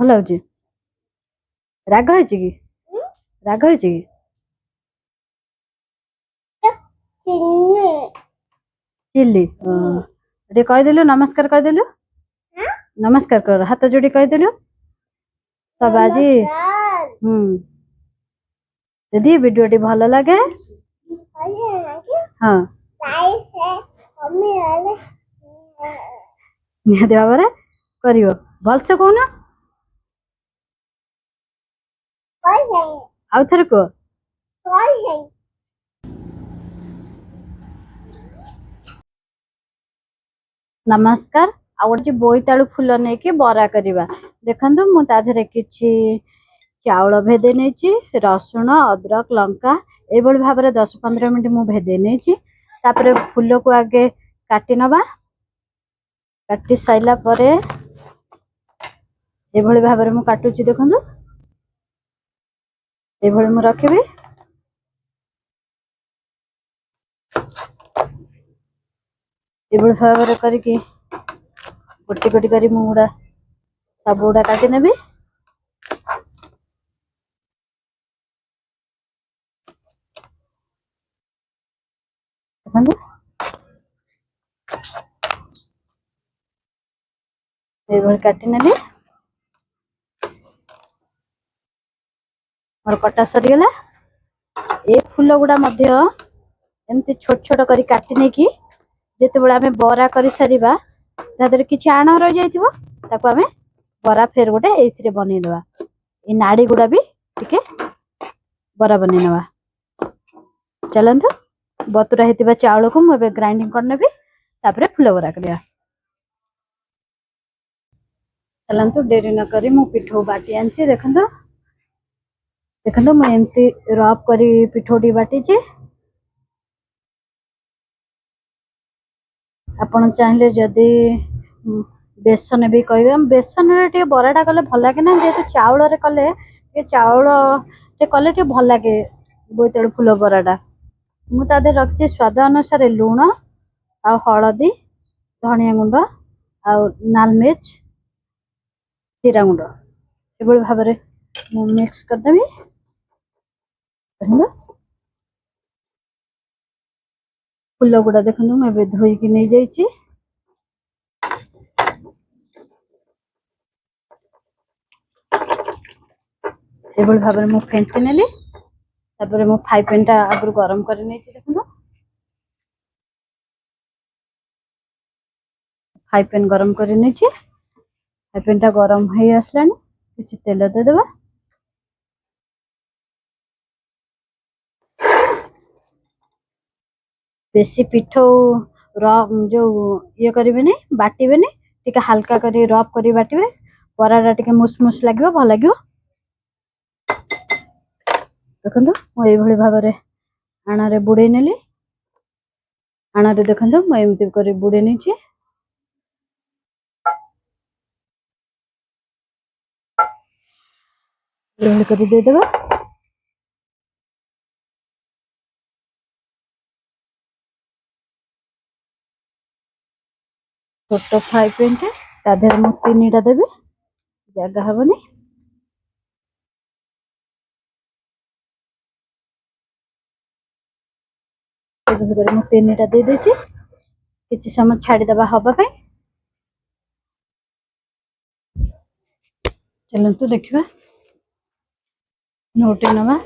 ଭଲ ହଉଛି। ରାଗ ହେଇଛି କି? ରାଗ ହେଇଛି କି? ଚିଲି ଟିକେ କହିଦେଲୁ ନମସ୍କାର କହିଦେଲୁ। ନମସ୍କାର କର ହାତ ଯୋଡି କହିଦେଲୁ। ସବୁ ଆଜି ଯଦି ଭିଡିଓଟି ଭଲ ଲାଗେ ହଁ ନିହାତି ଭାବରେ କରିବ। ଭଲସେ କହୁନ ଆଉ ଥରେ କୁହ। ନମସ୍କାର। ଆଉ ଗୋଟେ ବୋଇତାଳୁ ଫୁଲ ନେଇକି ବରା କରିବା। ଦେଖନ୍ତୁ ମୁଁ ତା ଦେହରେ କିଛି ଚାଉଳ ଭେଦେଇ ନେଇଛି, ରସୁଣ ଅଦରକ ଲଙ୍କା ଏଇଭଳି ଭାବରେ 10-15 ମିନିଟ୍ ମୁଁ ଭେଦେଇ ନେଇଛି। ତାପରେ ଫୁଲକୁ ଆଗେ କାଟି ନବା। କାଟି ସାରିଲା ପରେ ଏଭଳି ଭାବରେ ମୁଁ କାଟୁଛି ଦେଖନ୍ତୁ। ଏଭଳି ମୁଁ ରଖିବି। ଏଭଳି ଭାବରେ କରିକି ଗୋଟି ଗୋଟି କରି ମୁଁ ସବୁ ଗୁଡା କାଟି ନେବି। ଦେଖନ୍ତୁ ଏଇଭଳି କାଟି ନେଲି। ମୋର କଟା ସରିଗଲା। ଏ ଫୁଲ ଗୁଡା ମଧ୍ୟ ଏମିତି ଛୋଟ ଛୋଟ କରି କାଟି ନେଇକି ଯେତେବେଳେ ଆମେ ବରା କରି ସାରିବା ତା ଦେହରେ କିଛି ଆଣ ରହିଯାଇଥିବ, ତାକୁ ଆମେ ବରା ଫେର ଗୋଟେ ଏଇଥିରେ ବନେଇଦବା। ଏଇ ନାଡି ଗୁଡା ବି ଟିକେ ବରା ବନେଇ ନବା। ଚାଲନ୍ତୁ ବତୁରା ହେଇଥିବା ଚାଉଳକୁ ମୁଁ ଏବେ ଗ୍ରାଇଣ୍ଡିଙ୍ଗ କରିନେବି, ତାପରେ ଫୁଲ ବରା କରିବା। ଚାଲନ୍ତୁ ଡେରି ନ କରି ମୁଁ ପିଠଉ ବାଟି ଆଣିଛି। ଦେଖନ୍ତୁ ମୁଁ ଏମିତି ରଫ୍ କରି ପିଠଉଟି ବାଟିଛି। ଆପଣ ଚାହିଁଲେ ଯଦି ବେସନ ବି କହିବେ। ବେସନରେ ଟିକେ ବରାଟା କଲେ ଭଲ ଲାଗେ ନା, ଯେହେତୁ ଚାଉଳରେ କଲେ ଟିକେ ଚାଉଳରେ କଲେ ଟିକେ ଭଲ ଲାଗେ ବୋଇତାଳୁ ଫୁଲ ବରାଟା। ମୁଁ ତା ଦେହରେ ରଖିଛି ସ୍ୱାଦ ଅନୁସାରେ ଲୁଣ ଆଉ ହଳଦୀ, ଧଣିଆ ଗୁଣ୍ଡ ଆଉ ନାଲ ମିର୍ଚ, ଜିରା ଗୁଣ୍ଡ ଏଭଳି ଭାବରେ ମୁଁ ମିକ୍ସ କରିଦେବି। ଫୁଲ ଗୁଡା ଦେଖନ୍ତୁ ମୁଁ ଏବେ ଧୋଇକି ନେଇଯାଇଛି। ଏଭଳି ଭାବରେ ମୁଁ ଫେଣ୍ଟି ନେଲି। ତାପରେ ମୁଁ ଫ୍ରାଇ ପ୍ୟାନ୍ ଟା ଆଗରୁ ଗରମ କରି ନେଇଛି। ଦେଖନ୍ତୁ ଫ୍ରାଇ ପ୍ୟାନ୍ ଗରମ କରି ନେଇଛି। ଫ୍ରାଇ ପ୍ୟାନ୍ ଟା ଗରମ ହେଇ ଆସିଲାଣି, କିଛି ତେଲ ଦେଇଦେବା। ବେଶୀ ପିଠଉ ଯୋଉ ଇଏ କରିବେନି, ବାଟିବେନି, ଟିକେ ହାଲକା କରି ରଫ୍ କରି ବାଟିବେ। ବରାଟା ଟିକେ ମୁସ୍ ମୁସ୍ ଲାଗିବ, ଭଲ ଲାଗିବ। ଦେଖନ୍ତୁ ମୁଁ ଏଇଭଳି ଭାବରେ ଆଣରେ ବୁଡେଇ ନେଲି। ଆଣରେ ଦେଖନ୍ତୁ ମୁଁ ଏମିତି କରି ବୁଡେଇ ନେଇଛି। ଏଭଳି କରି ଦେଇଦେବା। ଛୋଟ ଫ୍ରାଇ ପ୍ୟାନ୍ ଟା, ତା ଦେହରେ ମୁଁ 3ଟା ଦେବି, ଜାଗା ହବନି। ମୁଁ 3ଟା ଦେଇ ଦେଇଛି। କିଛି ସମୟ ଛାଡିଦବା ହବା ପାଇଁ। ଚାଲନ୍ତୁ ଦେଖିବା, ନୋଟେଇ ନବା।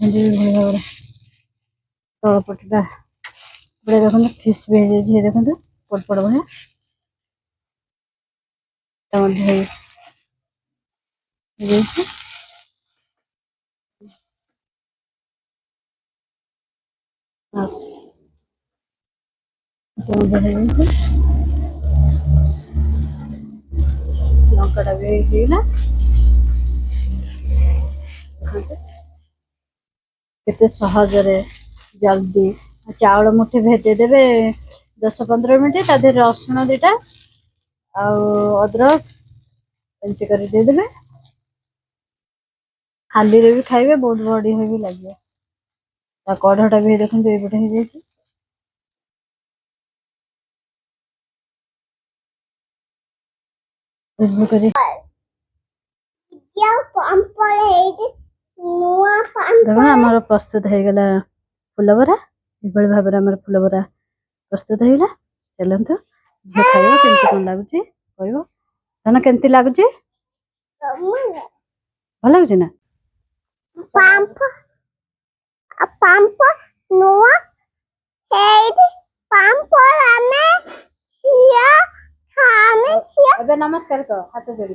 ଏଭଳି ଭାବରେ ତଳ ପଟଟା ଦେଖନ୍ତୁ ଫିସ୍ ବି ହେଇଯାଇଛି। ଦେଖନ୍ତୁ ପଡ ପଡ ଭଳିଆ ହେଇଯାଇଛି। ଲଙ୍କାଟା ବି ହେଇଗଲା। କେତେ ସହଜରେ ଜଲଦି ଚାଉଳ ମୁଠେ ଭେଦେଇ ଦେବେ 10-15 ମିନିଟ୍। ତା ଦେହରେ ରସୁଣ 2ଟା ଆଉ ଅଦରକ ଏମିତି କରି ଦେଇଦେବେ। ଖାଲିରେ ବି ଖାଇବେ, ବହୁତ ବଢିଆ ବି ଲାଗିବ। ତା କଢଟା ବି ଦେଖନ୍ତୁ ଏଇପଟେ ହେଇଯାଇଛି। देखो आमर प्रस्तुत हो गला फुल बरा। ये भाव में फुल बरा प्रस्तुत होगा। चलतु झील खाइब केमती कौन लगुच कह धन केमती लगुच भल लगुच ना नमस्कार कह हाथ जोड़ी